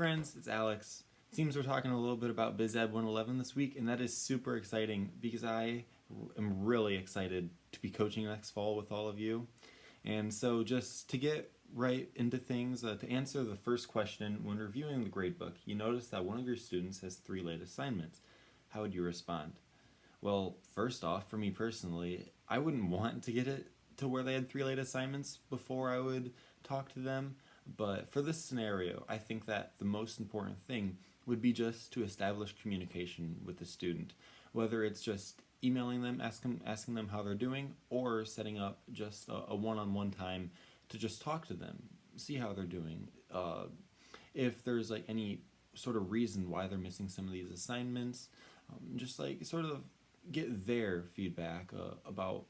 friends, it's Alex. It seems we're talking a little bit about BizEd 111 this week, and that is super exciting because I am really excited to be coaching next fall with all of you. And so just to get right into things, to answer the first question, when reviewing the gradebook, you notice that one of your students has 3 late assignments. How would you respond? Well, first off, for me personally, I wouldn't want to get it to where they had 3 late assignments before I would talk to them. But for this scenario, I think that the most important thing would be just to establish communication with the student, whether it's just emailing them, asking them how they're doing, or setting up just a one-on-one time to just talk to them, see how they're doing. If there's like any sort of reason why they're missing some of these assignments, just like sort of get their feedback about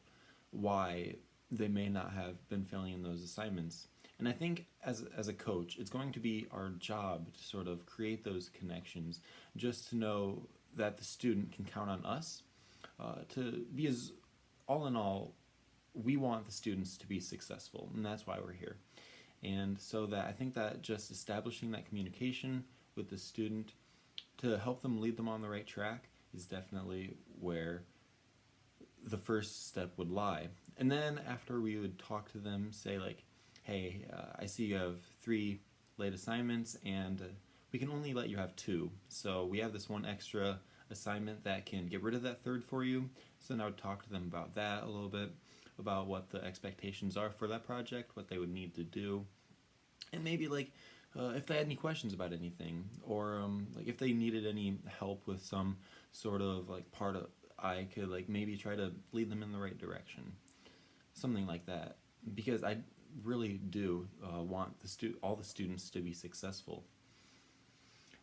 why they may not have been filling in those assignments. And I think as a coach, it's going to be our job to sort of create those connections, just to know that the student can count on us to be as, all in all, we want the students to be successful, and that's why we're here. And so that I think that just establishing that communication with the student to help them lead them on the right track is definitely where the first step would lie. And then after we would talk to them, say like, hey, I see you have 3 late assignments and we can only let you have 2. So we have this one extra assignment that can get rid of that 3rd for you. So then I would talk to them about that a little bit, about what the expectations are for that project, what they would need to do, and maybe like if they had any questions about anything, or like if they needed any help with some sort of like part of, I could like maybe try to lead them in the right direction, something like that, because I really do want all the students to be successful.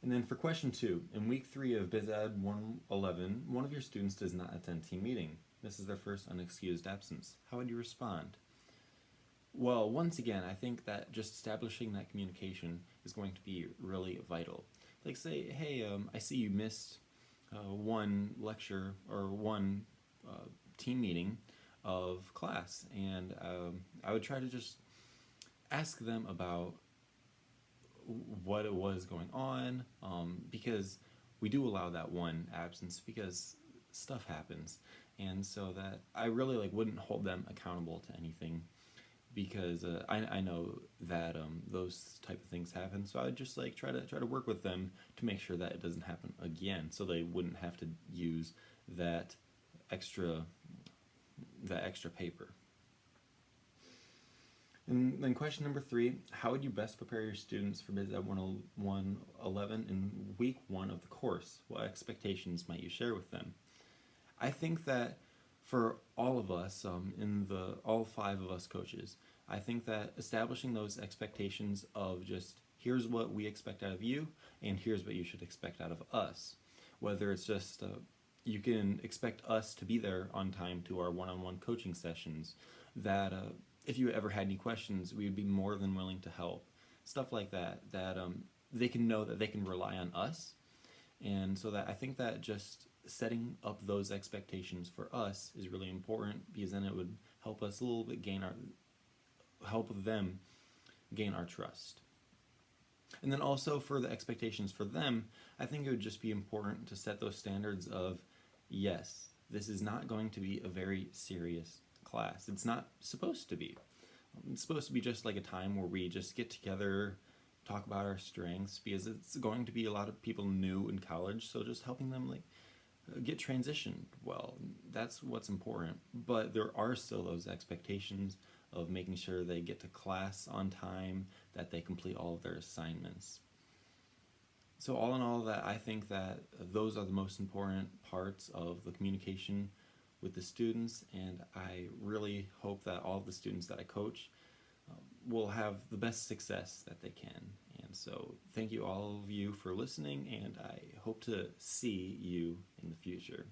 And then for question 2, in week 3 of BizEd 111, one of your students does not attend team meeting. This is their first unexcused absence. How would you respond? Well, once again, I think that just establishing that communication is going to be really vital. Like say, hey, I see you missed one lecture or one team meeting of class, and I would try to just ask them about what it was going on, because we do allow that one absence because stuff happens, and so that I really like wouldn't hold them accountable to anything, because I know that those type of things happen. So I'd just like try to work with them to make sure that it doesn't happen again, so they wouldn't have to use that extra paper. And then question number 3, how would you best prepare your students for BizEd 111 in week 1 of the course? What expectations might you share with them? I think that for all of us, all 5 of us coaches, I think that establishing those expectations of just here's what we expect out of you and here's what you should expect out of us. Whether it's just you can expect us to be there on time to our one-on-one coaching sessions, that if you ever had any questions, we would be more than willing to help. Stuff like that, they can know that they can rely on us. And so that I think that just setting up those expectations for us is really important, because then it would help us a little bit help them gain our trust. And then also for the expectations for them, I think it would just be important to set those standards of, yes, this is not going to be a very serious class. It's not supposed to be. It's supposed to be just like a time where we just get together, talk about our strengths, because it's going to be a lot of people new in college, so just helping them like get transitioned well, that's what's important. But there are still those expectations of making sure they get to class on time, that they complete all of their assignments. So all in all, that I think that those are the most important parts of the communication with the students, and I really hope that all of the students that I coach will have the best success that they can. And so thank you all of you for listening, and I hope to see you in the future.